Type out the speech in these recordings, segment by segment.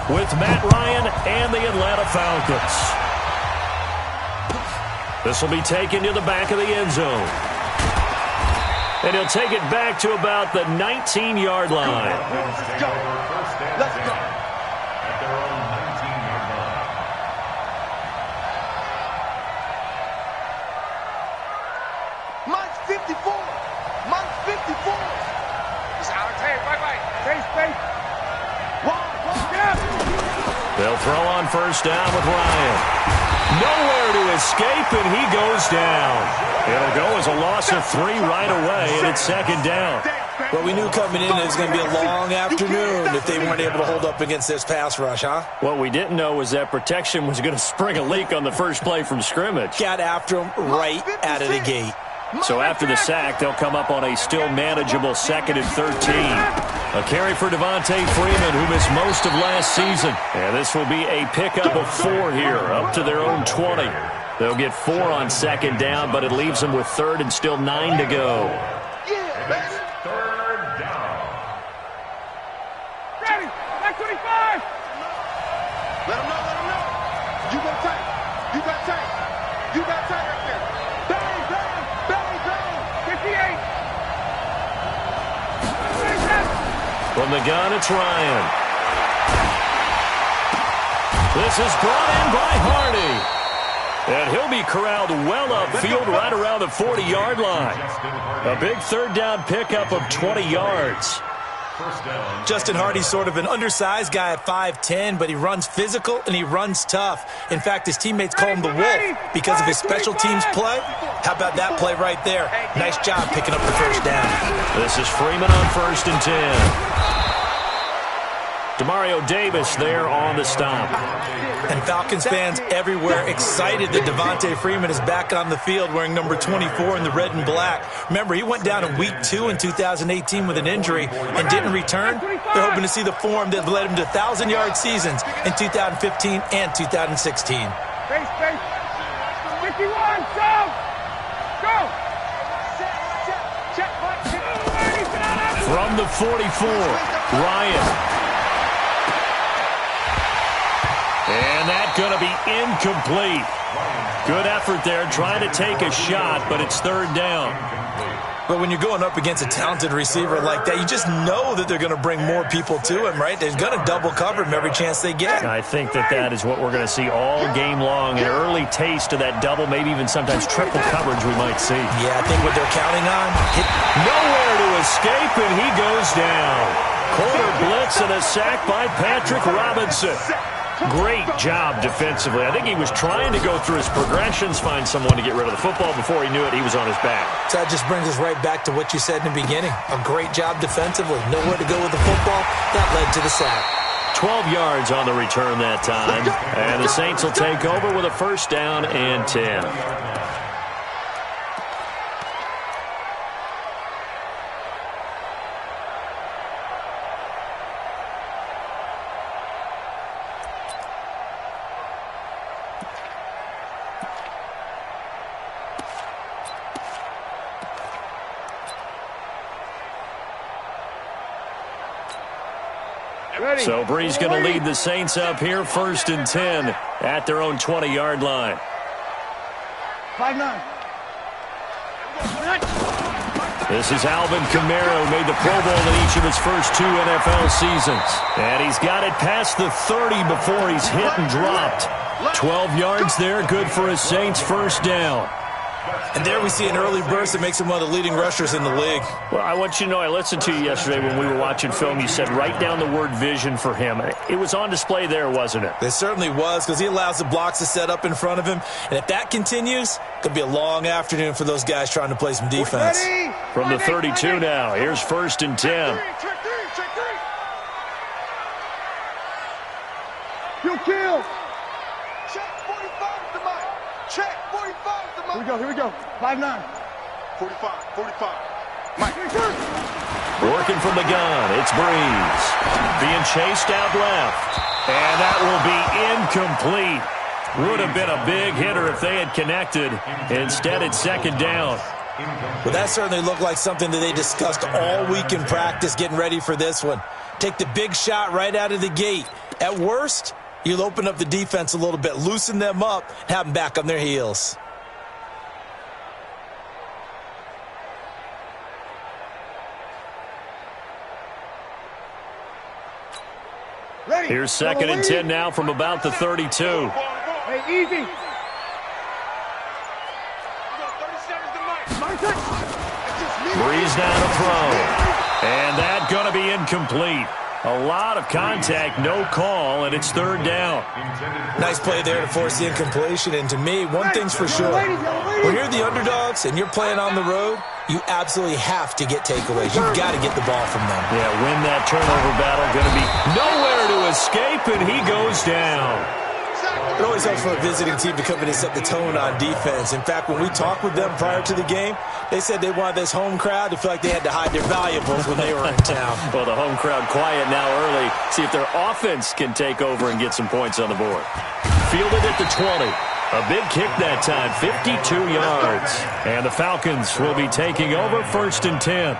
with Matt Ryan and the Atlanta Falcons. This will be taken to the back of the end zone. And he'll take it back to about the 19-yard line. Let's go. Let's go. At their own 19-yard line. Mine's 54. Mine's 54. It's out of tape. Bye-bye. Tape, space. They'll throw on first down with Ryan. Nowhere to escape, and he goes down. It'll go as a loss of 3 right away, and it's second down. Well, we knew coming in it was going to be a long afternoon if they weren't able to hold up against this pass rush, huh? What we didn't know was that protection was going to spring a leak on the first play from scrimmage. Got after him right out of the gate. So after the sack, they'll come up on a still manageable 2nd and 13. A carry for Devontae Freeman, who missed most of last season. And this will be a pickup of 4 here, up to their own 20. They'll get 4 on second down, but it leaves them with 3rd and still 9 to go. Third down. Ready. Back 25. Let him know. You got tight. You got tight. You got tight right there. Bang, bang, bang, bang. 58. From the gun, it's Ryan. This is brought in by Hardy. And he'll be corralled well upfield right around the 40-yard line. A big 3rd down pickup of 20 yards. Justin Hardy's sort of an undersized guy at 5'10", but he runs physical and he runs tough. In fact, his teammates call him the Wolf because of his special teams play. How about that play right there? Nice job picking up the first down. This is Freeman on 1st and 10. Demario Davis there on the stop. And Falcons fans everywhere excited that Devontae Freeman is back on the field wearing number 24 in the red and black. Remember, he went down in week 2 in 2018 with an injury and didn't return. They're hoping to see the form that led him to 1,000-yard seasons in 2015 and 2016. Space, space. 51, go! From the 44, Ryan. And that's going to be incomplete. Good effort there, trying to take a shot, but it's 3rd down. But when you're going up against a talented receiver like that, you just know that they're going to bring more people to him, right? They're going to double cover him every chance they get. I think that is what we're going to see all game long. An early taste of that double, maybe even sometimes triple coverage we might see. Yeah, I think what they're counting on. Nowhere to escape, and he goes down. Corner blitz and a sack by Patrick Robinson. Great job defensively. I think he was trying to go through his progressions, find someone to get rid of the football. Before he knew it, he was on his back. So that just brings us right back to what you said in the beginning. A great job defensively. Nowhere to go with the football. That led to the sack. 12 yards on the return that time. And the Saints will take over with a 1st down and 10. So Bree's going to lead the Saints up here, 1st and 10 at their own 20-yard line. 5-9. This is Alvin Kamara, who made the Pro Bowl in each of his first 2 NFL seasons. And he's got it past the 30 before he's hit and dropped. 12 yards there, good for a Saints 1st down. And there we see an early burst that makes him one of the leading rushers in the league. Well, I want you to know, I listened to you yesterday when we were watching film. You said write down the word vision for him. It was on display there, wasn't it? It certainly was, because he allows the blocks to set up in front of him. And if that continues, it could be a long afternoon for those guys trying to play some defense. From the 32 now, here's 1st and 10. You kill. Check 45 to Mike. Check 45 to Mike. Here we go. 5-9. 45, 45. Mike. Working from the gun, it's Breeze. Being chased out left. And that will be incomplete. Would have been a big hitter if they had connected. Instead, it's 2nd down. Well, that certainly looked like something that they discussed all week in practice getting ready for this one. Take the big shot right out of the gate. At worst, you'll open up the defense a little bit, loosen them up, and have them back on their heels. Ready. Here's 2nd and 10 now from about the 32. Hey, easy. Breeze down to throw. And that's going to be incomplete. A lot of contact, no call, and it's 3rd down. Nice play there to force the incompletion. And to me, one thing's for sure. When you're the underdogs and you're playing on the road, you absolutely have to get takeaways. You've got to get the ball from them. Yeah, win that turnover battle. Going to be nowhere to escape, and he goes down. It always helps for a visiting team to come in and set the tone on defense. In fact, when we talked with them prior to the game, they said they wanted this home crowd to feel like they had to hide their valuables when they were in town. Well, the home crowd quiet now early. See if their offense can take over and get some points on the board. Fielded at the 20. A big kick that time, 52 yards. And the Falcons will be taking over 1st and 10.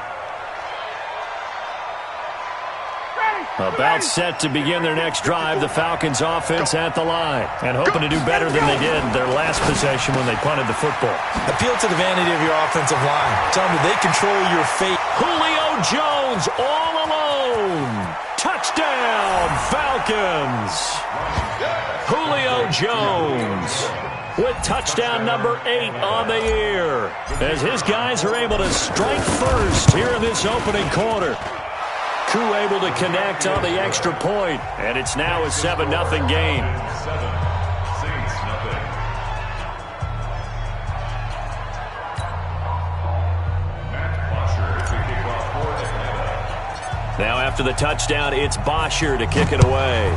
About set to begin their next drive, the Falcons offense at the line. And hoping to do better than they did their last possession when they punted the football. Appeal to the vanity of your offensive line. Tell them they control your fate. Julio Jones all alone. Touchdown, Falcons. Julio Jones with touchdown number 8 on the year. As his guys are able to strike first here in this opening quarter. Koo able to connect on the extra point, and it's now a 7-0 game. 7, Saints nothing. Matt Bosher to kick off for Atlanta. Now after the touchdown, it's Bosher to kick it away.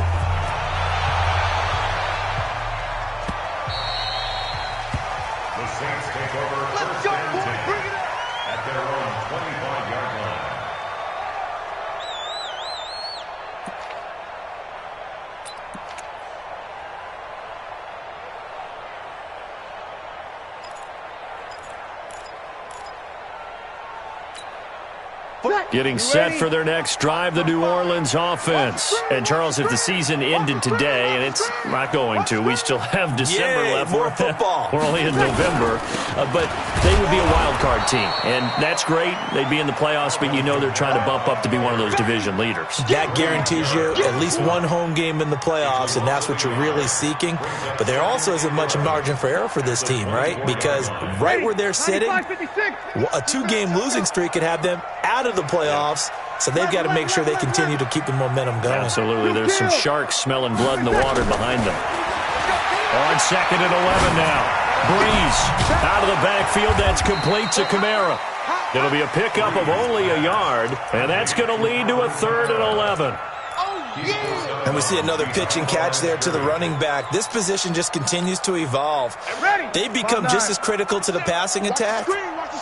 The Saints take over 1st and 10 at their own 25-yard line. Getting set for their next drive, the New Orleans offense. And, Charles, if the season ended today, and it's not going to, we still have December left. More football. We're only in November. But they would be a wild card team. And that's great. They'd be in the playoffs, but you know they're trying to bump up to be one of those division leaders. That guarantees you at least one home game in the playoffs, and that's what you're really seeking. But there also isn't much margin for error for this team, right? Because right where they're sitting, a 2-game losing streak could have them out of the playoffs, so they've got to make sure they continue to keep the momentum going. Absolutely. There's some sharks smelling blood in the water behind them. On 2nd and 11 now. Breeze out of the backfield. That's complete to Kamara. It'll be a pickup of only a yard, and that's going to lead to a 3rd and 11. And we see another pitch and catch there to the running back. This position just continues to evolve. They become just as critical to the passing attack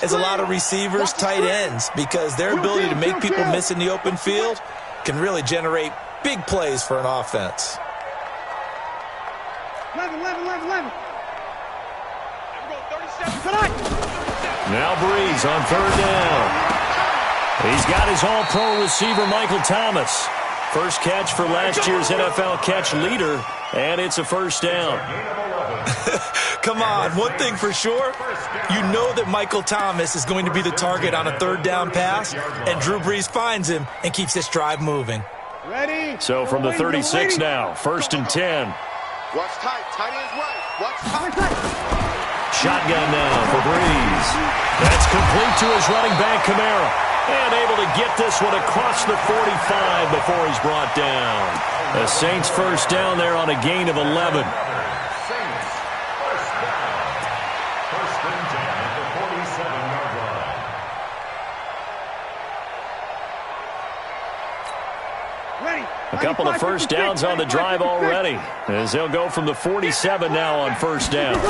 as a lot of receivers, tight ends, because their ability to make people miss in the open field can really generate big plays for an offense. 11. Now Breeze on 3rd down. He's got his all-pro receiver, Michael Thomas. First catch for last year's NFL catch leader, and it's a 1st down. Come on, one thing for sure, you know that Michael Thomas is going to be the target on a 3rd down pass, and Drew Brees finds him and keeps this drive moving. Ready. So from the 36 now, 1st and 10. Watch tight. Tight ends right. Watch tight. Shotgun now for Breeze. That's complete to his running back, Kamara. And able to get this one across the 45 before he's brought down. The Saints 1st down there on a gain of 11. Saints 1st down. 1st and 10 at the 47-yard line. Ready. A couple of 1st downs on the drive already, as they'll go from the 47 now on 1st down.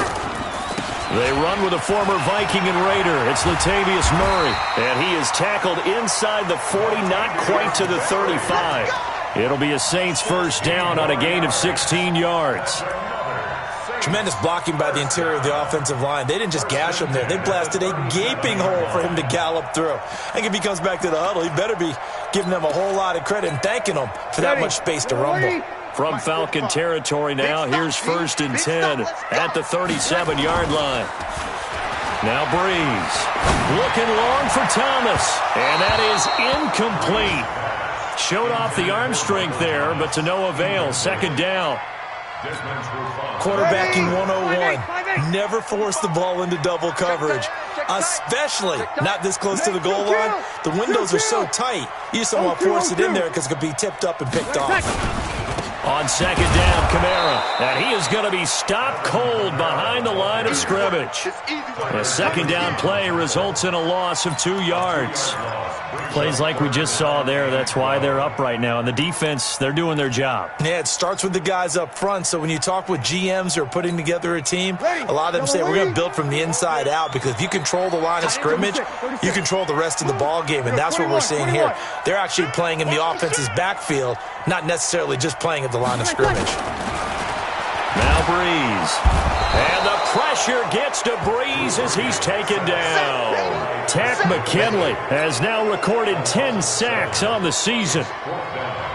They run with a former Viking and Raider. It's Latavius Murray, and he is tackled inside the 40, not quite to the 35. It'll be a Saints 1st down on a gain of 16 yards. Tremendous blocking by the interior of the offensive line. They didn't just gash him there. They blasted a gaping hole for him to gallop through. I think if he comes back to the huddle, he better be giving them a whole lot of credit and thanking them for that much space to rumble. From Falcon territory now, here's 1st and 10 at the 37-yard line. Now Breeze, looking long for Thomas, and that is incomplete. Showed off the arm strength there, but to no avail. 2nd down. Quarterbacking 101. Never force the ball into double coverage, especially not this close to the goal line. The windows are so tight, you just don't want to force it in there because it could be tipped up and picked off. On 2nd down, Kamara, and he is going to be stopped cold behind the line of scrimmage. A 2nd down play results in a loss of 2 yards. Plays like we just saw there, that's why they're up right now. And the defense, they're doing their job. Yeah, it starts with the guys up front. So when you talk with GMs who are putting together a team, a lot of them say we're going to build from the inside out, because if you control the line of scrimmage, you control the rest of the ball game. And that's what we're seeing here. They're actually playing in the offense's backfield, not necessarily just playing at the line of scrimmage. Now Breeze. And the pressure gets to Breeze as he's taken down. Takk McKinley has now recorded 10 sacks on the season.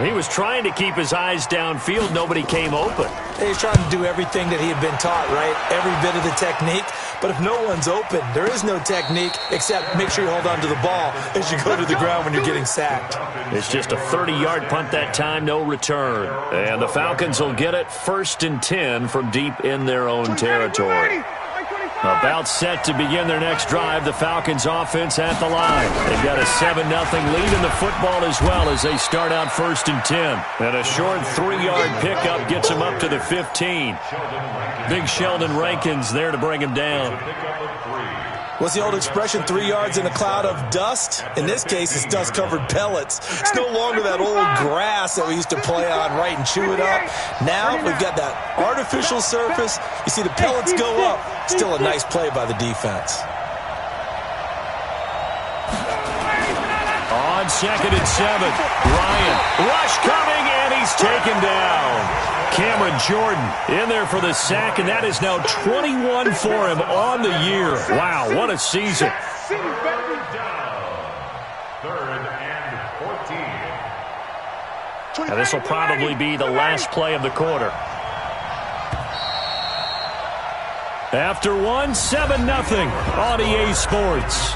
He was trying to keep his eyes downfield. Nobody came open. He's trying to do everything that he had been taught, right? Every bit of the technique. But if no one's open, there is no technique except make sure you hold on to the ball as you go to the ground when you're getting sacked. It's just a 30-yard punt that time, no return. And the Falcons will get it 1st and 10 from deep in their own territory. About set to begin their next drive, the Falcons offense at the line. They've got a 7-0 lead in the football as well as they start out 1st and 10. And a short 3-yard pickup gets them up to the 15. Big Sheldon Rankins there to bring him down. What's the old expression, 3 yards in a cloud of dust? In this case, it's dust-covered pellets. It's no longer that old grass that we used to play on, right, and chew it up. Now we've got that artificial surface. You see the pellets go up. Still a nice play by the defense. On 2nd and 7, Ryan, rush coming, and he's taken down. Cameron Jordan in there for the sack, and that is now 21 for him on the year. Wow, what a season. 3rd and 14. Now this will probably be the last play of the quarter. After 7-0 on EA Sports.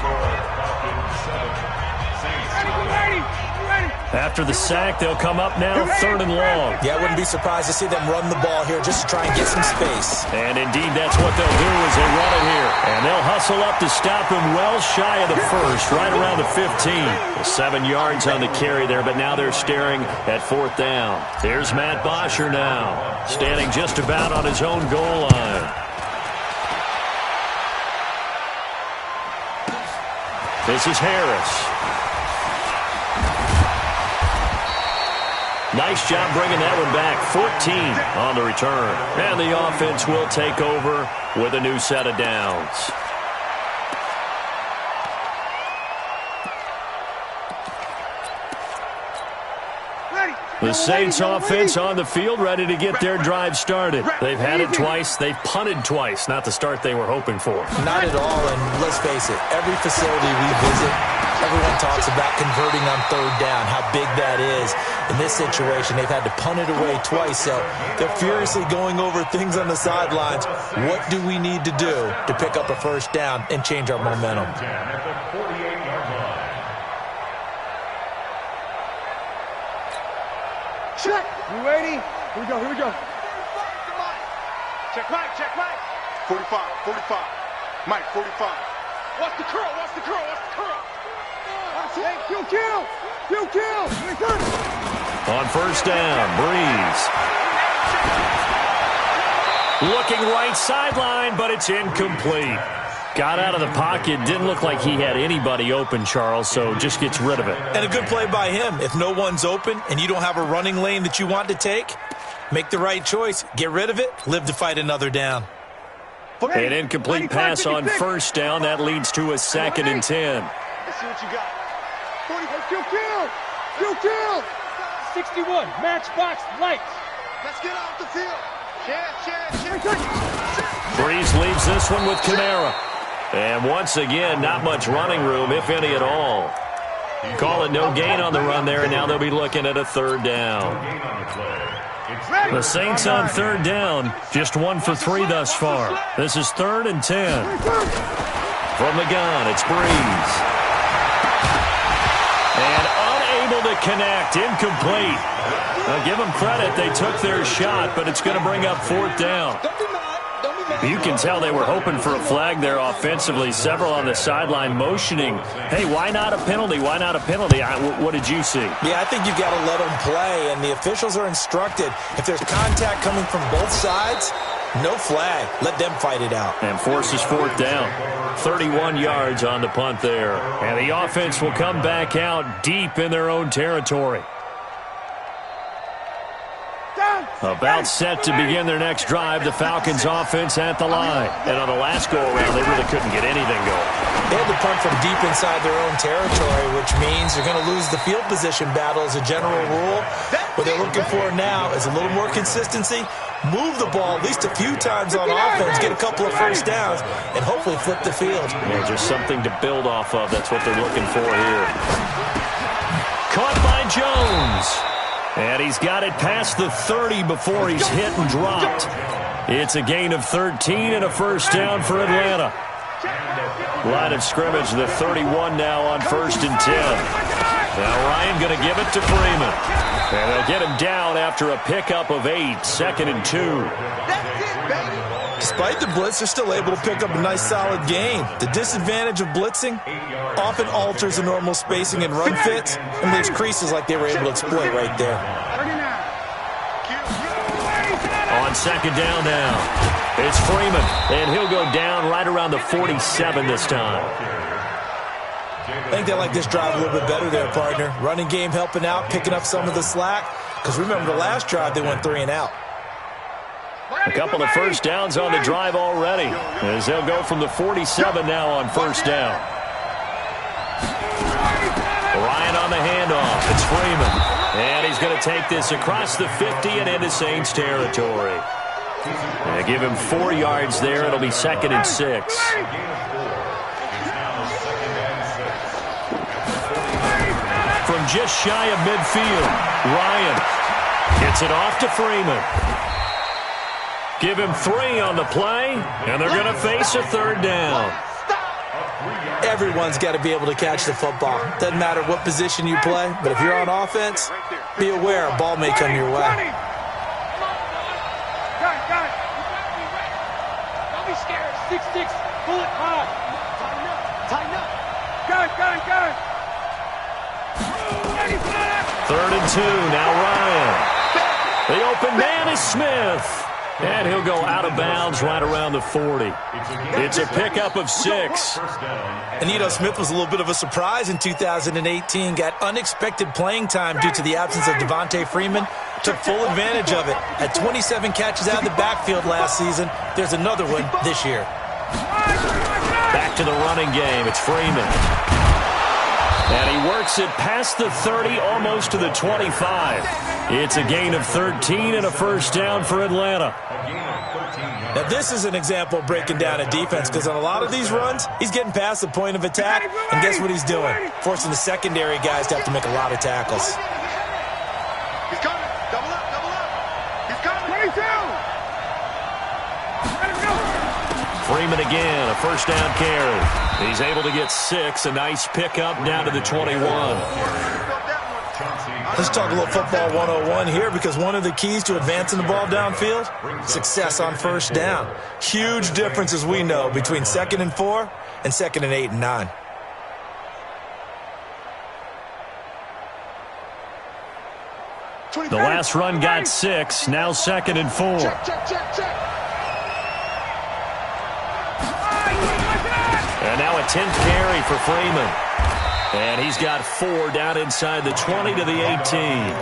After the sack, they'll come up now 3rd and long. Yeah, I wouldn't be surprised to see them run the ball here just to try and get some space. And indeed, that's what they'll do as they run it here. And they'll hustle up to stop him well shy of the 1st, right around the 15. 7 yards on the carry there, but now they're staring at 4th down. There's Matt Bosher now, standing just about on his own goal line. This is Harris. Nice job bringing that one back. 14 on the return. And the offense will take over with a new set of downs. The Saints offense on the field, ready to get their drive started. They've had it twice. They've punted twice. Not the start they were hoping for. Not at all, and let's face it, every facility we visit, everyone talks about converting on 3rd down, how big that is. In this situation, they've had to punt it away twice, so they're furiously going over things on the sidelines. What do we need to do to pick up a 1st down and change our momentum? Check. You ready? Here we go, here we go. Check Mike, check Mike. 45, 45. Mike, 45. Watch the curl, watch the curl, watch the curl. Hey, kill. On 1st down, Breeze. Looking right sideline, but it's incomplete. Got out of the pocket. Didn't look like he had anybody open, Charles, so just gets rid of it. And a good play by him. If no one's open and you don't have a running lane that you want to take, make the right choice. Get rid of it. Live to fight another down. An incomplete pass on 1st down. That leads to a 2nd and 10. Let's see what you got. 40, kill. 61, matchbox lights. Let's get off the field. Check. Breeze leaves this one with Kamara. And once again, not much running room, if any at all. Call it no gain on the run there, and now they'll be looking at a 3rd down. The Saints on third down, just 1 for 3 thus far. This is 3rd and 10. From the gun, it's Breeze. And unable to connect, incomplete. Now give them credit, they took their shot, but it's going to bring up 4th down. You can tell they were hoping for a flag there offensively. Several on the sideline motioning, hey, why not a penalty? Why not a penalty? What did you see? Yeah, I think you've got to let them play, and the officials are instructed. If there's contact coming from both sides, no flag. Let them fight it out. And forces 4th down. 31 yards on the punt there. And the offense will come back out deep in their own territory. About set to begin their next drive, the Falcons offense at the line. And on the last go-around, they really couldn't get anything going. They had to punt from deep inside their own territory, which means they're going to lose the field position battle as a general rule. What they're looking for now is a little more consistency, move the ball at least a few times on offense, get a couple of first downs, and hopefully flip the field. Yeah, just something to build off of. That's what they're looking for here. Caught by Jones. And he's got it past the 30 before he's hit and dropped. It's a gain of 13 and a first down for Atlanta. Line of scrimmage, the 31 now on 1st and 10. Now Ryan going to give it to Freeman. And they'll get him down after a pickup of 8, 2nd and 2. Despite the blitz, they're still able to pick up a nice solid gain. The disadvantage of blitzing often alters the normal spacing and run fits and leaves creases like they were able to exploit right there. On 2nd down now, it's Freeman, and he'll go down right around the 47 this time. I think they like this drive a little bit better there, partner. Running game helping out, picking up some of the slack. Because remember, the last drive, they went 3 and out. A couple of first downs on the drive already, as they'll go from the 47 now on 1st down. Ryan on the handoff. It's Freeman. And he's going to take this across the 50 and into Saints territory. And give him 4 yards there. It'll be 2nd and 6. From just shy of midfield, Ryan gets it off to Freeman. Give him 3 on the play, and they're going to face a 3rd down. Everyone's got to be able to catch the football. Doesn't matter what position you play, but if you're on offense, be aware a ball may come your way. Don't be scared. 6-6, pull it hard. Tighten up. Gun. 3rd and 2, now Ryan. The open man is Smith. And he'll go out of bounds right around the 40. It's a pickup of 6. And Smith was a little bit of a surprise in 2018. Got unexpected playing time due to the absence of Devontae Freeman. Took full advantage of it. Had 27 catches out of the backfield last season. There's another one this year. Back to the running game. It's Freeman. And he works it past the 30, almost to the 25. It's a gain of 13 and a first down for Atlanta. Now, this is an example of breaking down a defense, because on a lot of these runs, he's getting past the point of attack, and guess what he's doing? Forcing the secondary guys to have to make a lot of tackles. He's coming. Double up. He's coming. 22. Freeman again, a first down carry. He's able to get 6, a nice pickup down to the 21. Let's talk a little football 101 here, because one of the keys to advancing the ball downfield, success on first down. Huge difference, as we know, between 2nd and 4 and 2nd and 8 and 9. The last run got 6, now 2nd and 4. Check. And now a 10th carry for Freeman. And he's got 4 down inside the 20 to the 18.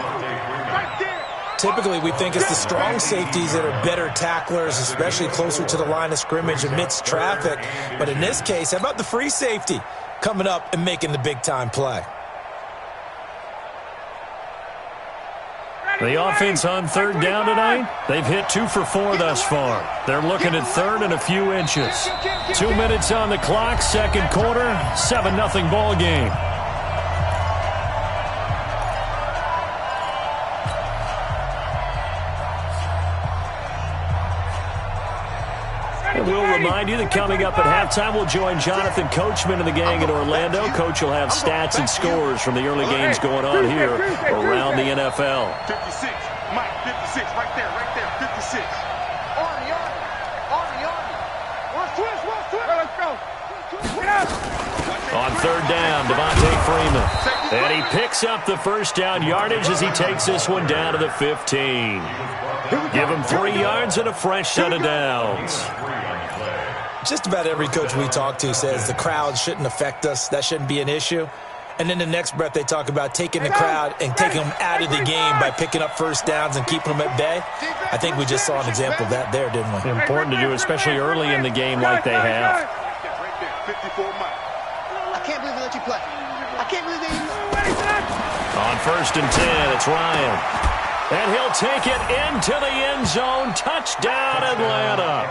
Typically, we think it's the strong safeties that are better tacklers, especially closer to the line of scrimmage amidst traffic. But in this case, how about the free safety coming up and making the big-time play? The offense on 3rd down tonight, they've hit 2 for 4 thus far. They're looking at 3rd and a few inches. 2 minutes on the clock, 2nd quarter, 7-0 ball game. And we'll remind you that coming up at halftime, we'll join Jonathan Coachman and the gang in Orlando. Coach will have stats and scores from the early games going on here around the NFL. 56, Mike, 56, right there, 56. Army. Watch twist. Let's go. Get up. On third down, Devontae Freeman. And he picks up the first down yardage as he takes this one down to the 15. Give him 3 yards and a fresh set of downs. Just about every coach we talk to says the crowd shouldn't affect us. That shouldn't be an issue. And then the next breath they talk about taking the crowd and taking them out of the game by picking up first downs and keeping them at bay. I think we just saw an example of that there, didn't we? Important to do, especially early in the game like they have. Right there, 54, Mike. I can't believe they let you play. I can't believe they... On first and 10, it's Ryan. And he'll take it into the end zone. Touchdown, Atlanta.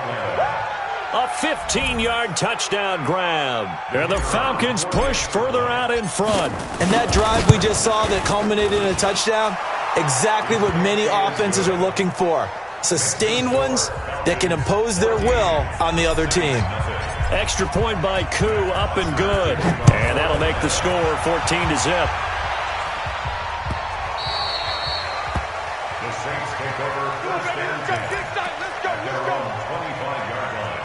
A 15-yard touchdown grab. And the Falcons push further out in front. And that drive we just saw that culminated in a touchdown, exactly what many offenses are looking for. Sustained ones that can impose their will on the other team. Extra point by Koo, up and good. And that'll make the score 14-0. The Saints take over first and 10 at their own 25-yard line.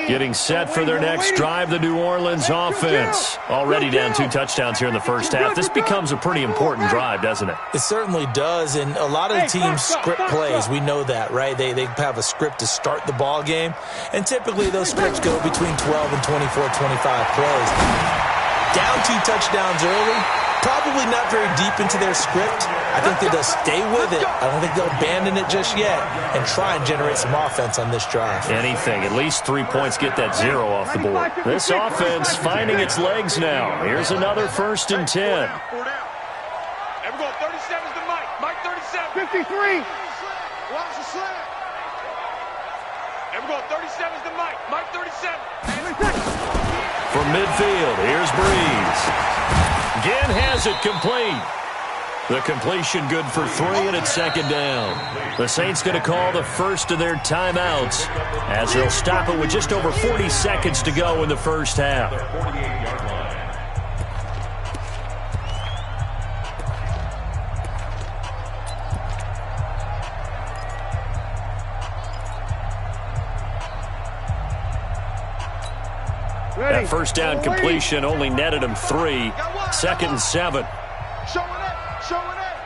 Getting set for their next drive, the New Orleans offense. Already down 2 touchdowns here in the first half. This becomes a pretty important drive, doesn't it? It certainly does, and a lot of the teams script plays. We know that, right? They have a script to start the ball game, and typically those scripts go between 12 and 24, 25 plays. Down 2 touchdowns early, probably not very deep into their script. I think they'll stay with it. I don't think they'll abandon it just yet and try and generate some offense on this drive. Anything. At least 3 points, get that 0 off the board. This offense finding its legs now. Here's another first and 10. 4 down. And we're going 37's to Mike. Mike 37. 53. Watch the slam. And we're going 37's to Mike. Mike 37. From midfield, here's Breeze. Again has it complete. The completion good for 3, and it's second down. The Saints going to call the first of their timeouts as they'll stop it with just over 40 seconds to go in the first half. That first down completion only netted him 3. Second and 7. Showing it.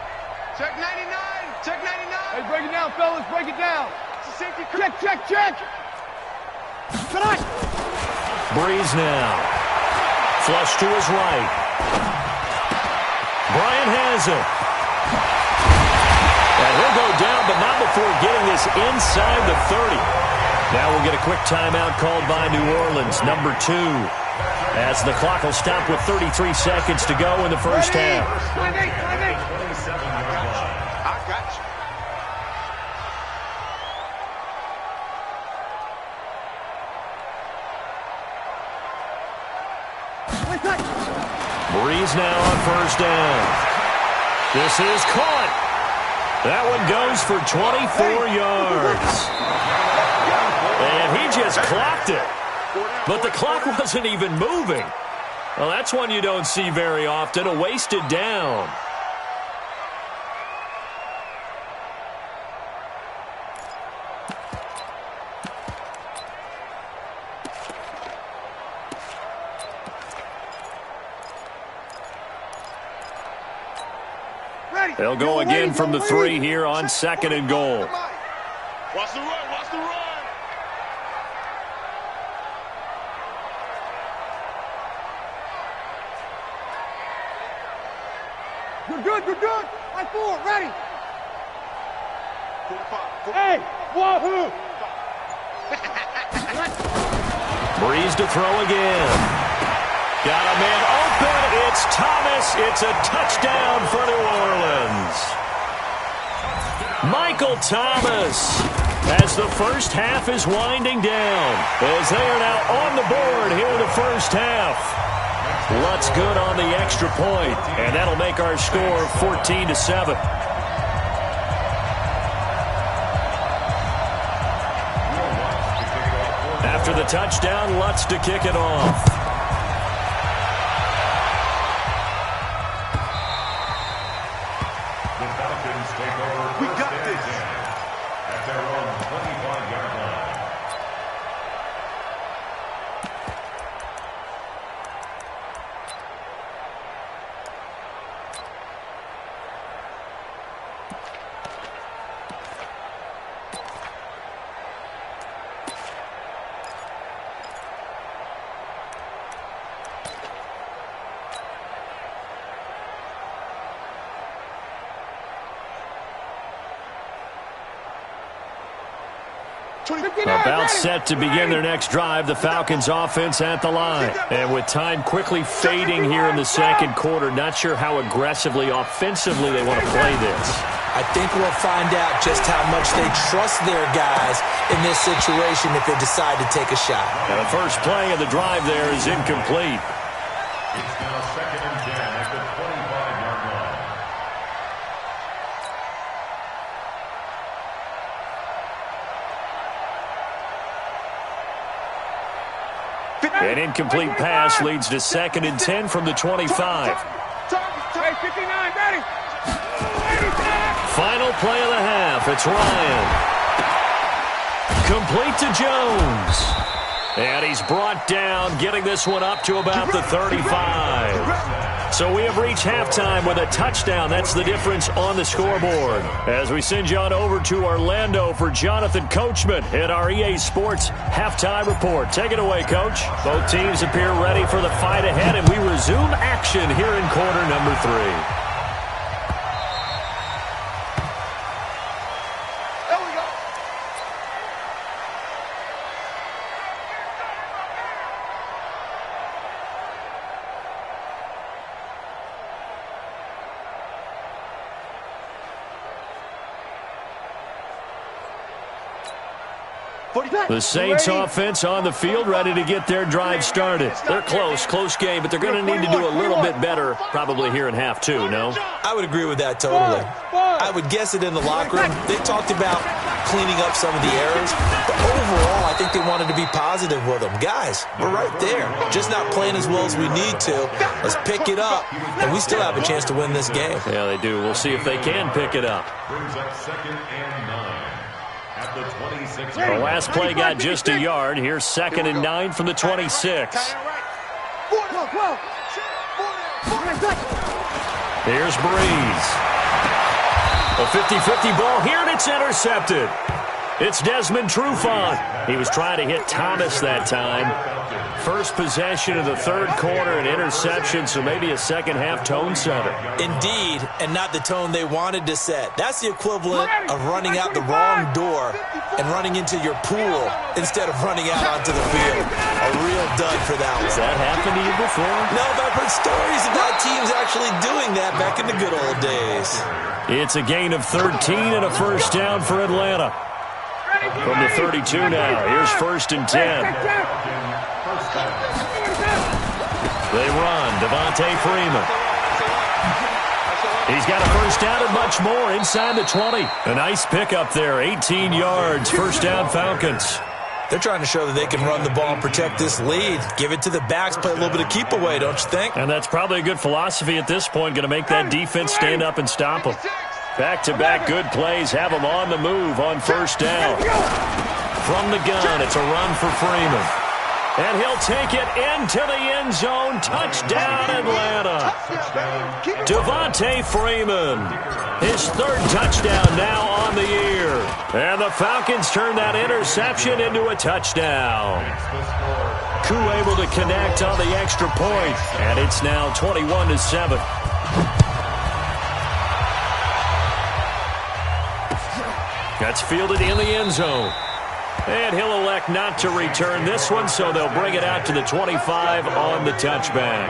Check 99. Check 99. Hey, break it down, fellas. Break it down. Check. Tonight. Breeze now. Flush to his right. Bryant has it. And he'll go down, but not before getting this inside the 30. Now we'll get a quick timeout called by New Orleans, number 2. As the clock will stop with 33 seconds to go in the first half. I got you. Breeze now on first down. This is caught. That one goes for 24 yards. And he just clocked it. But the clock wasn't even moving. Well, that's one you don't see very often, a wasted down. They'll go again from the 3 here on second and goal. Watch the run. Good. Line 4, ready. Hey, wahoo! Breeze to throw again. Got a man open. It's Thomas. It's a touchdown for New Orleans. Michael Thomas, as the first half is winding down, as they are now on the board here in the first half. Lutz good on the extra point, and that'll make our score 14-7. After the touchdown, Lutz to kick it off. The Falcons take over. We got this. At their own 25-yard line. About set to begin their next drive, the Falcons offense at the line. And with time quickly fading here in the second quarter, not sure how aggressively, offensively they want to play this. I think we'll find out just how much they trust their guys in this situation if they decide to take a shot. Now the first play of the drive there is incomplete. It's now 2nd and 10 at the 25-yard line. An incomplete pass leads to 2nd and 10 from the 25. Hey, 59, ready. Final play of the half. It's Ryan. Complete to Jones. And he's brought down, getting this one up to about the 35. So we have reached halftime with a touchdown. That's the difference on the scoreboard. As we send you on over to Orlando for Jonathan Coachman at our EA Sports Halftime Report. Take it away, Coach. Both teams appear ready for the fight ahead, and we resume action here in quarter number 3. The Saints offense on the field, ready to get their drive started. They're close game, but they're going to need to do a little bit better probably here in half 2, no? I would agree with that totally. I would guess it in the locker room. They talked about cleaning up some of the errors, but overall, I think they wanted to be positive with them. Guys, we're right there. Just not playing as well as we need to. Let's pick it up, and we still have a chance to win this game. Yeah, they do. We'll see if they can pick it up. Brings up 2nd and 9. At the 26. The last play got just a yard. Here's 2nd and 9 from the 26. Here's Breeze. A 50-50 ball here, and it's intercepted. It's Desmond Trufant. He was trying to hit Thomas that time. First possession of the third quarter, an interception, so maybe a second-half tone setter. Indeed, and not the tone they wanted to set. That's the equivalent of running out the wrong door and running into your pool instead of running out onto the field. A real dud for that one. Has that happened to you before? No, but I've heard stories about teams actually doing that back in the good old days. It's a gain of 13 and a first down for Atlanta. From the 32 now, here's 1st and 10. They run. Devontae Freeman. He's got a first down and much more inside the 20. A nice pickup there, 18 yards, first down Falcons. They're trying to show that they can run the ball and protect this lead. Give it to the backs, play a little bit of keep away, don't you think? And that's probably a good philosophy at this point, going to make that defense stand up and stop them. Back-to-back good plays have them on the move on first down. From the gun, it's a run for Freeman. And he'll take it into the end zone. Touchdown, Atlanta. Devontae Freeman. His 3rd touchdown now on the year. And the Falcons turn that interception into a touchdown. Koo able to connect on the extra point. And it's now 21-7. That's fielded in the end zone. And he'll elect not to return this one, so they'll bring it out to the 25 on the touchback.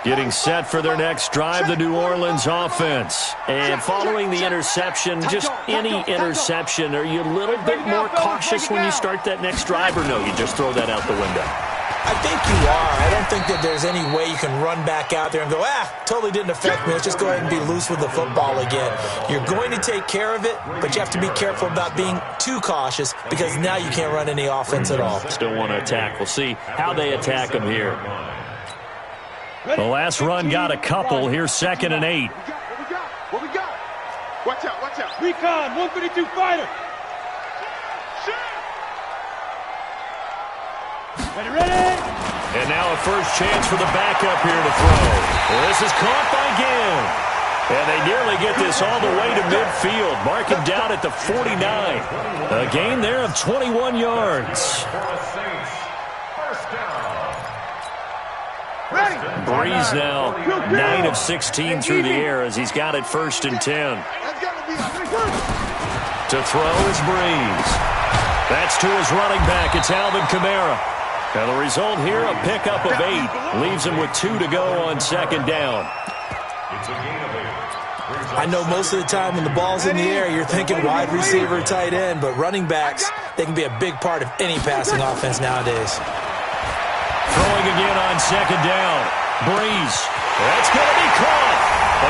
Getting set for their next drive, the New Orleans offense. And following the interception, just any interception, are you a little bit more cautious when you start that next drive, or no, you just throw that out the window? I think you are. I don't think that there's any way you can run back out there and go, totally didn't affect me. Let's just go ahead and be loose with the football again. You're going to take care of it, but you have to be careful about being too cautious because now you can't run any offense at all. Still want to attack. We'll see how they attack them here. The last run got a couple. Here's 2nd and 8. What we got? Watch out, watch out. Recon, 152 fighter. Ready. And now a first chance for the backup here to throw. Well, this is caught by Gill. And they nearly get this all the way to midfield. Mark him down at the 49. A gain there of 21 yards. Breeze now 9 of 16 through the air as he's got it 1st and 10. To throw is Breeze. That's to his running back. It's Alvin Kamara. Now the result here, a pickup of 8. Leaves him with 2 to go on 2nd down. I know most of the time when the ball's in the air, you're thinking wide receiver, tight end, but running backs, they can be a big part of any passing offense nowadays. Throwing again on 2nd down. Breeze. That's going to be caught.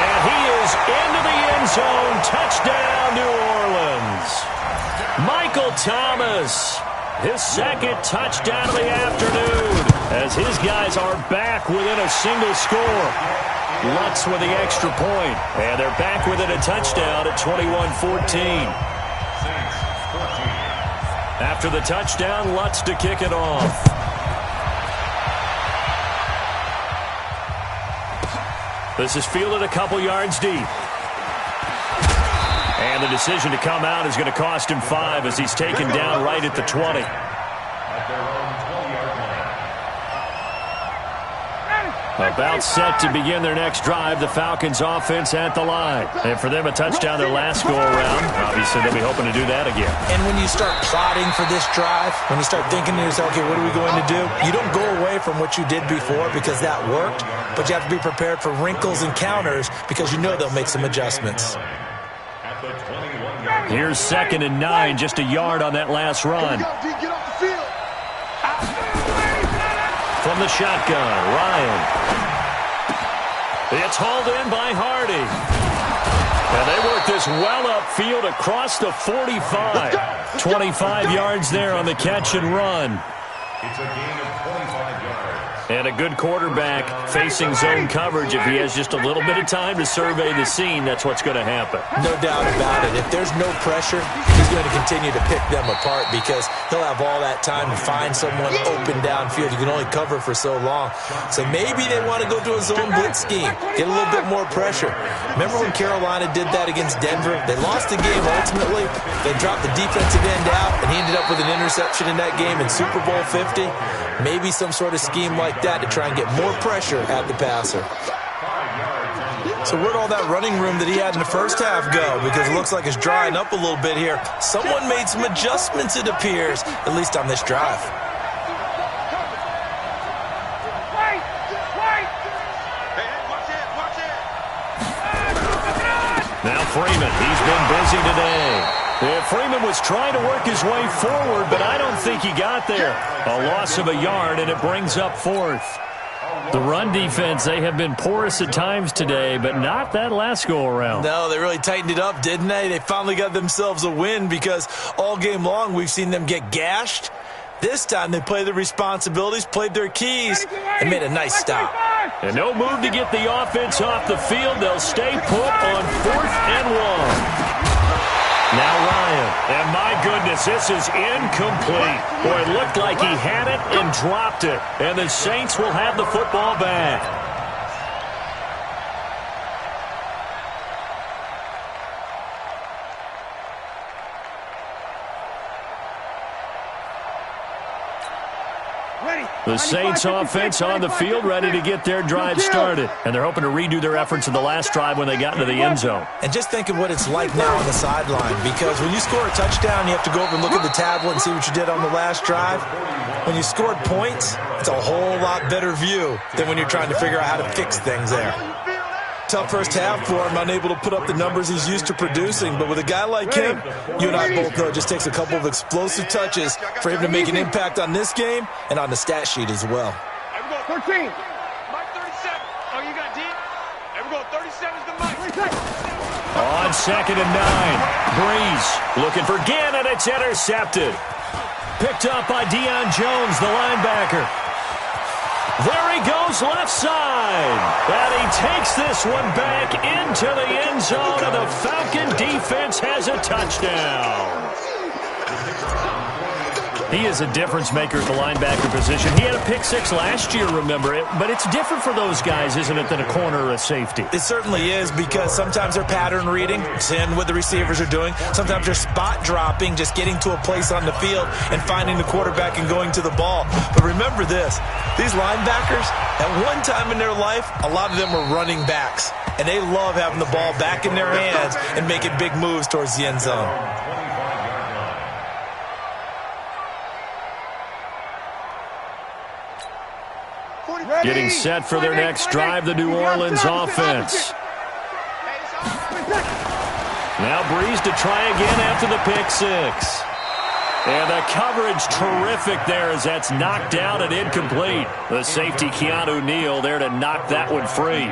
And he is into the end zone. Touchdown, New Orleans. Michael Thomas. His 2nd touchdown of the afternoon as his guys are back within a single score. Lutz with the extra point. And they're back within a touchdown at 21-14. After the touchdown, Lutz to kick it off. This is fielded a couple yards deep. And the decision to come out is going to cost him 5 as he's taken down right at the 20. About set to begin their next drive, the Falcons offense at the line. And for them, a touchdown their last go-around. Obviously, they'll be hoping to do that again. And when you start plotting for this drive, when you start thinking to yourself, okay, what are we going to do? You don't go away from what you did before because that worked, but you have to be prepared for wrinkles and counters because you know they'll make some adjustments. Here's 2nd and 9, just a yard on that last run. From the shotgun, Ryan. It's hauled in by Hardy. And they work this well upfield across the 45. 25 yards there on the catch and run. It's a gain of 25 yards. And a good quarterback facing zone coverage. If he has just a little bit of time to survey the scene, that's what's going to happen. No doubt about it. If there's no pressure, he's going to continue to pick them apart because he'll have all that time to find someone open downfield. You can only cover for so long. So maybe they want to go to a zone blitz scheme, get a little bit more pressure. Remember when Carolina did that against Denver? They lost the game ultimately. They dropped the defensive end out, and he ended up with an interception in that game in Super Bowl 50. Maybe some sort of scheme like that to try and get more pressure at the passer. So where'd all that running room that he had in the first half go? Because it looks like it's drying up a little bit here. Someone made some adjustments, it appears, at least on this drive. Now Freeman, he's been busy today. Yeah, Freeman was trying to work his way forward, but I don't think he got there. A loss of a yard, and it brings up 4th. The run defense, they have been porous at times today, but not that last go-around. No, they really tightened it up, didn't they? They finally got themselves a win because all game long we've seen them get gashed. This time they played their responsibilities, played their keys, and made a nice stop. And no move to get the offense off the field. They'll stay put on 4th and 1. Now Ryan, and my goodness, this is incomplete. Boy, it looked like he had it and dropped it. And the Saints will have the football back. The Saints offense on the field, ready to get their drive started. And they're hoping to redo their efforts in the last drive when they got into the end zone. And just think of what it's like now on the sideline, because when you score a touchdown, you have to go over and look at the tablet and see what you did on the last drive. When you scored points, it's a whole lot better view than when you're trying to figure out how to fix things there. Tough first half for him, unable to put up the numbers he's used to producing. But with a guy like him, you and I both know it just takes a couple of explosive touches for him to make an impact on this game and on the stat sheet as well. 13. Mike 37. Oh, you got D? There we go. 37 is the mic. On 2nd and 9. Breeze looking for Gannon. It's intercepted. Picked up by Deion Jones, the linebacker. There he goes left side. And he takes this one back into the end zone, and the Falcon defense has a touchdown. He is a difference maker at the linebacker position. He had a pick 6 last year, remember it. But it's different for those guys, isn't it, than a corner or a safety? It certainly is, because sometimes they're pattern reading, seeing what the receivers are doing. Sometimes they're spot dropping, just getting to a place on the field and finding the quarterback and going to the ball. But remember this, these linebackers, at one time in their life, a lot of them were running backs. And they love having the ball back in their hands and making big moves towards the end zone. Getting set for their next drive, the New Orleans offense. Now Breeze to try again after the pick 6. And the coverage terrific there as that's knocked down and incomplete. The safety, Keanu Neal, there to knock that one free.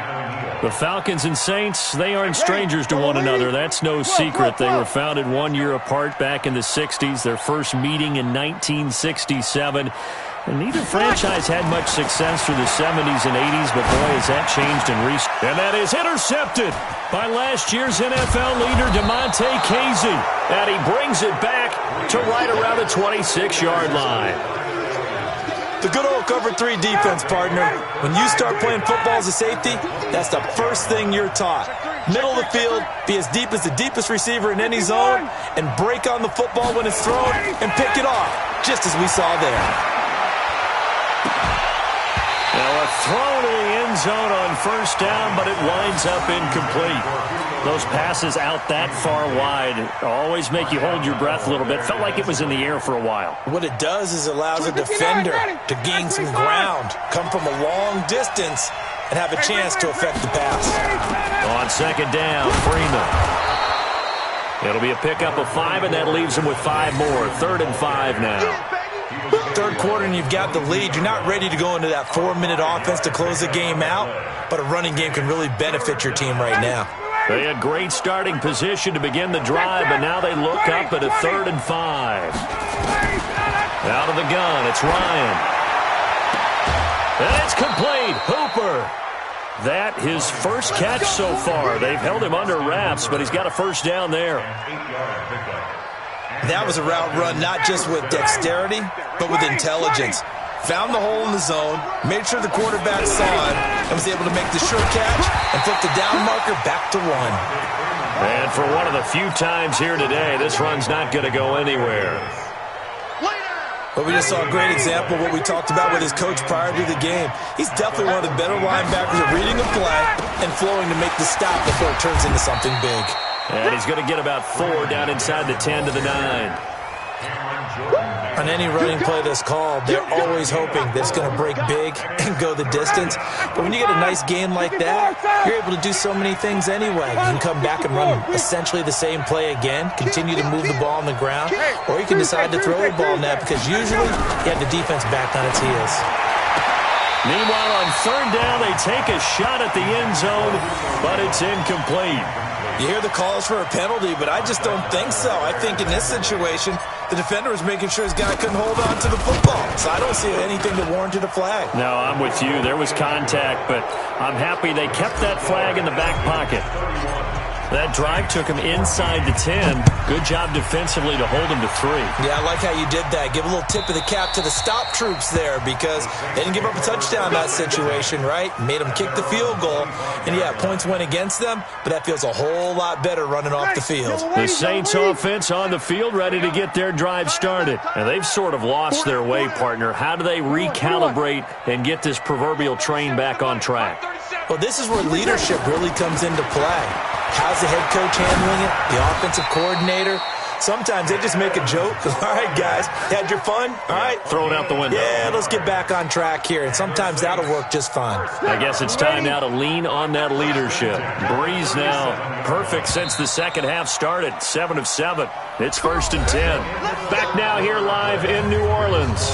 The Falcons and Saints, they aren't strangers to one another. That's no secret. They were founded 1 year apart back in the 60s. Their first meeting in 1967. And neither franchise had much success through the 70s and 80s, but boy, has that changed in recent. And that is intercepted by last year's NFL leader, DeMonte Casey. And he brings it back to right around the 26-yard line. The good old cover 3 defense, partner. When you start playing football as a safety, that's the first thing you're taught. Middle of the field, be as deep as the deepest receiver in any zone, and break on the football when it's thrown and pick it off, just as we saw there. Now a throw to the end zone on first down, but it winds up incomplete. Those passes out that far wide always make you hold your breath a little bit. Felt like it was in the air for a while. What it does is allows a defender to gain some ground, come from a long distance, and have a chance to affect the pass. On 2nd down, Freeman. It'll be a pickup of 5, and that leaves him with 5 more. 3rd and 5 now. Third quarter and you've got the lead. You're not ready to go into that 4-minute offense to close the game out, but a running game can really benefit your team right now. They had great starting position to begin the drive, but now they look up at a 3rd and 5. Out of the gun, it's Ryan. And it's complete. Hooper. That his first catch so far. They've held him under wraps, but he's got a first down there. That was a route run not just with dexterity, but with intelligence. Found the hole in the zone, made sure the quarterback saw it, and was able to make the sure catch and flip the down marker back to 1. And for one of the few times here today, this run's not going to go anywhere. But we just saw a great example of what we talked about with his coach prior to the game. He's definitely one of the better linebackers at reading a play and flowing to make the stop before it turns into something big. And he's going to get about 4 down inside the 10 to the 9. On any running play that's called, they're always hoping that it's going to break big and go the distance. But when you get a nice gain like that, you're able to do so many things anyway. You can come back and run essentially the same play again, continue to move the ball on the ground, or you can decide to throw the ball now because usually you have the defense back on its heels. Meanwhile, on 3rd down, they take a shot at the end zone, but it's incomplete. You hear the calls for a penalty, but I just don't think so. I think in this situation, the defender was making sure his guy couldn't hold on to the football. So I don't see anything that warranted a flag. No, I'm with you. There was contact, but I'm happy they kept that flag in the back pocket. That drive took him inside the 10. Good job defensively to hold him to 3. Yeah, I like how you did that. Give a little tip of the cap to the stop troops there because they didn't give up a touchdown in that situation, right? Made them kick the field goal. And, yeah, points went against them, but that feels a whole lot better running off the field. The Saints offense on the field ready to get their drive started. And they've sort of lost their way, partner. How do they recalibrate and get this proverbial train back on track? Well, this is where leadership really comes into play. How's the head coach handling it? The offensive coordinator? Sometimes they just make a joke. All right, guys, had your fun? All right. Throw it out the window. Yeah, let's get back on track here. And sometimes that'll work just fine. I guess it's time now to lean on that leadership. Breeze now perfect since the second half started. 7 of 7. It's 1st and 10. Back now here live in New Orleans.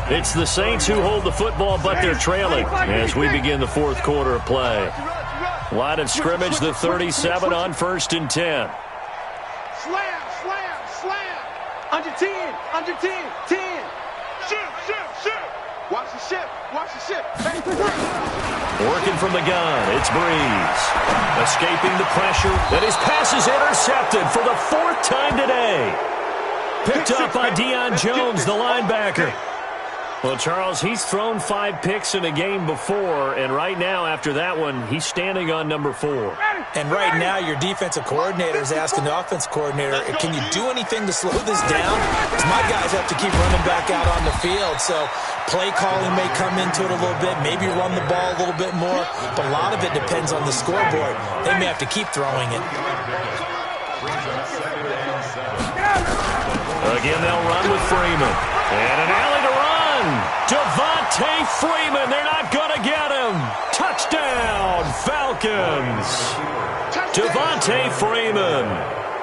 It's the Saints who hold the football, but they're trailing as we begin the fourth quarter of play. Line of scrimmage, the 37 on 1st and 10. Slam, slam, slam. Under 10, under 10, 10. Shift. Watch the shift. Watch the shift. Hey, Working from the gun, it's Breeze. Escaping the pressure, and his pass is intercepted for the 4th time today. Picked up by Deion Jones, the linebacker. Well, Charles, he's thrown 5 picks in a game before, and right now, after that one, he's standing on number 4. And right now, your defensive coordinator is asking the offense coordinator, can you do anything to slow this down? Because my guys have to keep running back out on the field, so play calling may come into it a little bit, maybe run the ball a little bit more, but a lot of it depends on the scoreboard. They may have to keep throwing it. Again, they'll run with Freeman. And an alley to run. Devontae Freeman, they're not going to get him. Touchdown, Falcons. Devontae Freeman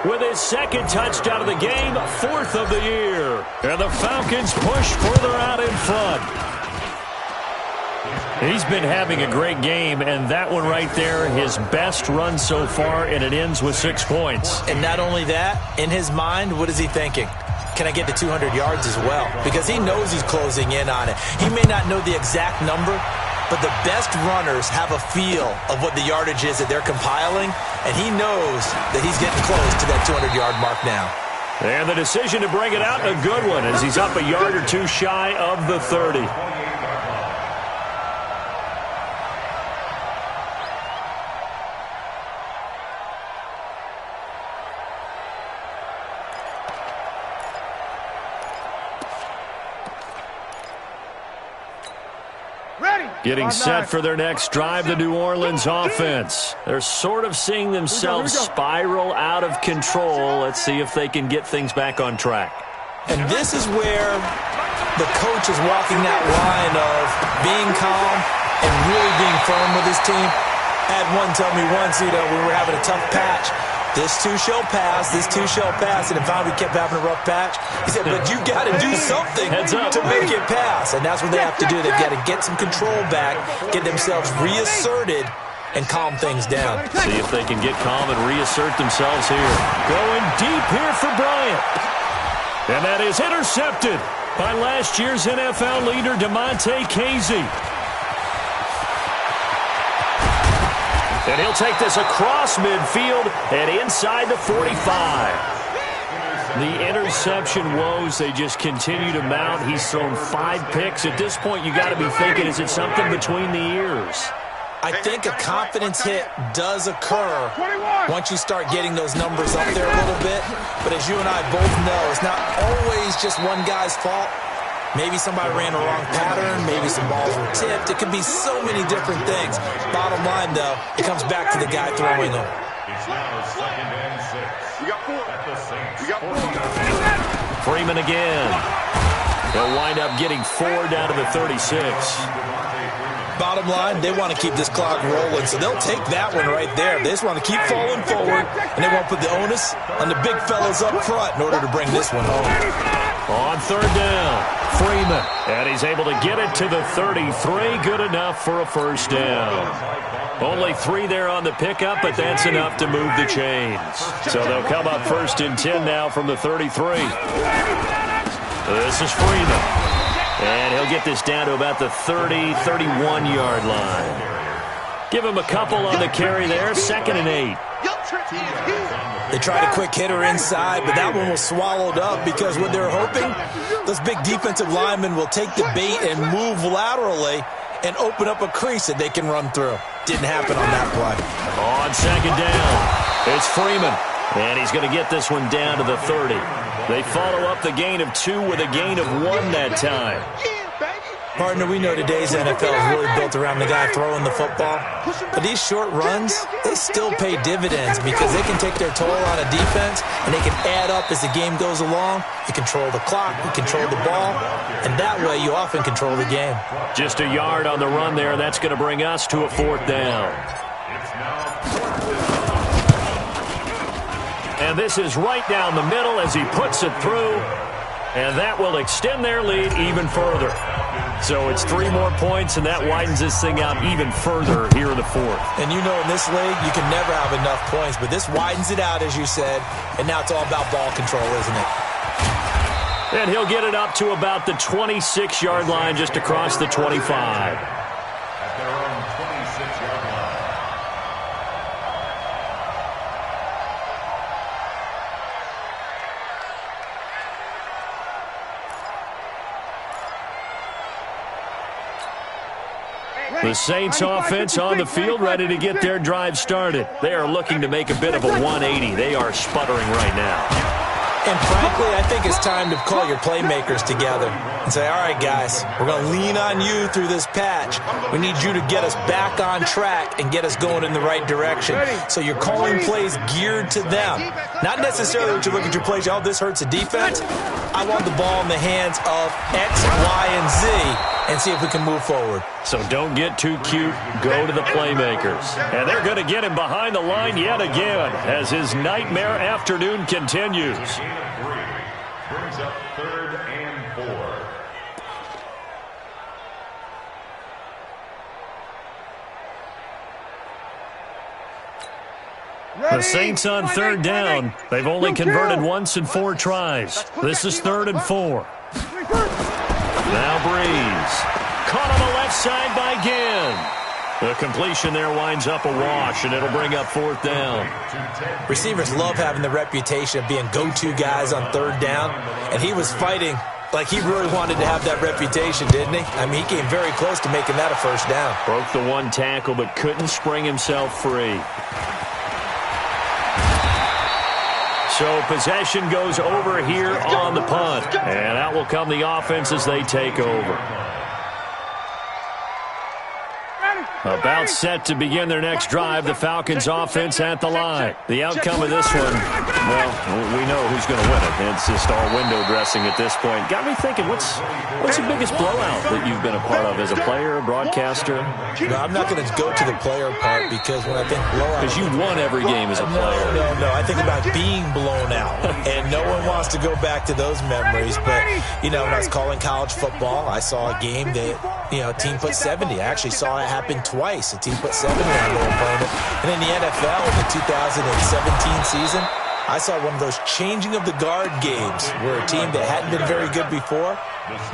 with his 2nd touchdown of the game, 4th of the year. And the Falcons push further out in front. He's been having a great game, and that one right there, his best run so far, and it ends with 6 points. And not only that, in his mind, what is he thinking? Can I get to 200 yards as well? Because he knows he's closing in on it. He may not know the exact number, but the best runners have a feel of what the yardage is that they're compiling, and he knows that he's getting close to that 200-yard mark now. And the decision to bring it out, a good one, as he's up a yard or 2 shy of the 30. Getting set for their next drive, the New Orleans offense. They're sort of seeing themselves spiral out of control. Let's see if they can get things back on track. And this is where the coach is walking that line of being calm and really being firm with his team. I had one tell me once, we were having a tough patch. This too shall pass, this too shall pass. And finally we kept having a rough patch. He said, but you got to do something to make it pass. And that's what they have to do. They've got to get some control back, get themselves reasserted, and calm things down. See if they can get calm and reassert themselves here. Going deep here for Bryant. And that is intercepted by last year's NFL leader, Damontae Kazee. And he'll take this across midfield and inside the 45. The interception woes, they just continue to mount. He's thrown 5 picks. At this point, you got to be thinking, is it something between the ears? I think a confidence hit does occur once you start getting those numbers up there a little bit. But as you and I both know, it's not always just one guy's fault. Maybe somebody ran a wrong pattern. Maybe some balls were tipped. It could be so many different things. Bottom line, though, it comes back to the guy throwing them. It's now 2nd and 6. You got 4. At the Saints. You got 4. Freeman again. They'll wind up getting 4 down to the 36. Bottom line, they want to keep this clock rolling, so they'll take that one right there. They just want to keep falling forward, and they won't put the onus on the big fellas up front in order to bring this one home. On 3rd down, Freeman, and he's able to get it to the 33. Good enough for a 1st down. Only 3 there on the pickup, but that's enough to move the chains. So they'll come up 1st and 10 now from the 33. This is Freeman. And he'll get this down to about the 30, 31-yard line. Give him a couple on the carry there, 2nd and 8. They tried a quick hitter inside, but that one was swallowed up because what they're hoping, those big defensive linemen will take the bait and move laterally and open up a crease that they can run through. Didn't happen on that play. On second down, it's Freeman, and he's going to get this one down to the 30. They follow up the gain of 2 with a gain of 1 that time. Partner, we know today's NFL is really built around the guy throwing the football. But these short runs, they still pay dividends because they can take their toll on a defense and they can add up as the game goes along. You control the clock, you control the ball, and that way you often control the game. Just a yard on the run there. That's going to bring us to a 4th down. And this is right down the middle as he puts it through. And that will extend their lead even further. So it's 3 more points, and that widens this thing out even further here in the 4th. And you know in this league, you can never have enough points, but this widens it out, as you said, and now it's all about ball control, isn't it? And he'll get it up to about the 26-yard line, just across the 25. At their own 26-yard line. The Saints offense on the field, ready to get their drive started. They are looking to make a bit of a 180. They are sputtering right now. And frankly, I think it's time to call your playmakers together and say, all right, guys, we're going to lean on you through this patch. We need you to get us back on track and get us going in the right direction. So you're calling plays geared to them. Not necessarily that you look at your plays, oh, this hurts the defense. I want the ball in the hands of X, Y, and Z and see if we can move forward. So don't get too cute. Go to the playmakers. And they're going to get him behind the line yet again as his nightmare afternoon continues. Brings up 3rd and 4. The Saints on 3rd down. They've only converted once in 4 tries. This is 3rd and 4. Now Breeze. Caught on the left side by Ginn. The completion there winds up a wash, and it'll bring up 4th down. Receivers love having the reputation of being go-to guys on 3rd down, and he was fighting like he really wanted to have that reputation, didn't he? I mean, he came very close to making that a 1st down. Broke the 1 tackle, but couldn't spring himself free. So possession goes over here on the punt. And out will come the offense as they take over. About set to begin their next drive, the Falcons offense at the line. The outcome of this one, well, we know who's going to win it. It's just all window dressing at this point. Got me thinking, what's the biggest blowout that you've been a part of as a player, broadcaster? No, I'm not going to go to the player part because when I think blowout... Because you won every game as a player. No. I think about being blown out. And no one wants to go back to those memories. But, you know, when I was calling college football, I saw a game that, you know, a team put 70. I actually saw it happen twice. A team put 70 on their opponent. And in the NFL, in the 2017 season, I saw one of those changing of the guard games where a team that hadn't been very good before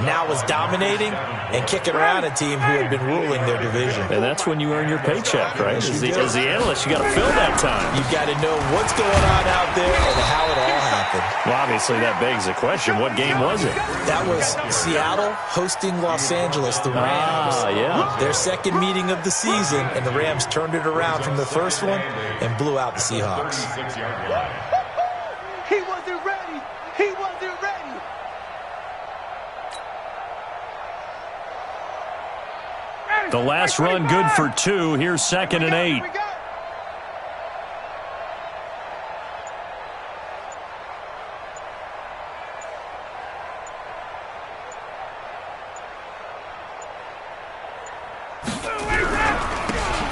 now was dominating and kicking around a team who had been ruling their division. And that's when you earn your paycheck, right? As the analyst, you got to fill that time. You've got to know what's going on out there and how it all happened. Well, obviously, that begs the question, what game was it? That was Seattle hosting Los Angeles, the Rams. Yeah. Their second meeting of the season, and the Rams turned it around from the first one and blew out the Seahawks. He wasn't ready. He wasn't ready. The last run good for 2. Here's 2nd and 8.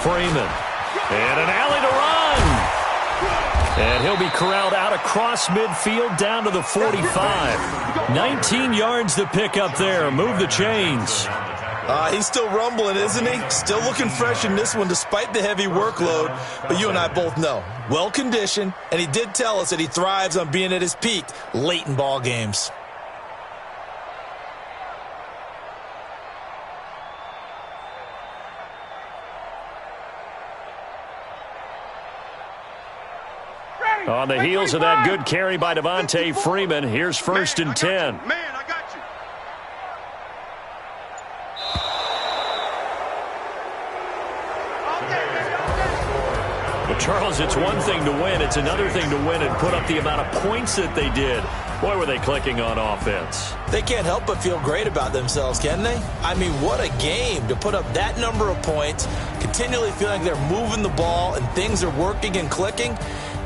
Freeman. And an alley to run. And he'll be corralled out across midfield down to the 45. 19 yards to pick up there. Move the chains. He's still rumbling, isn't he? Still looking fresh in this one despite the heavy workload. But you and I both know, well-conditioned, and he did tell us that he thrives on being at his peak late in ball games. On the heels of that good carry by Devontae Freeman, here's 1st and 10. Man, I got you. But, Charles, it's one thing to win. It's another thing to win and put up the amount of points that they did. Boy, were they clicking on offense. They can't help but feel great about themselves, can they? I mean, what a game to put up that number of points, continually feeling like they're moving the ball and things are working and clicking.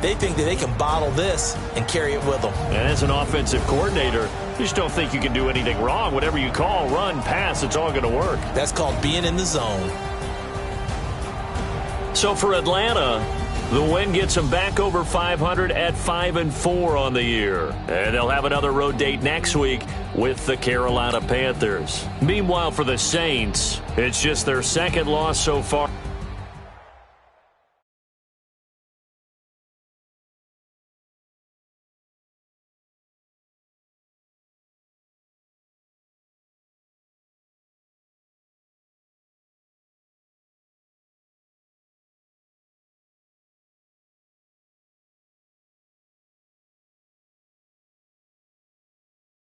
They think that they can bottle this and carry it with them. And as an offensive coordinator, you just don't think you can do anything wrong. Whatever you call, run, pass, it's all going to work. That's called being in the zone. So for Atlanta, the win gets them back over 500 at 5-4 on the year. And they'll have another road date next week with the Carolina Panthers. Meanwhile, for the Saints, it's just their second loss so far.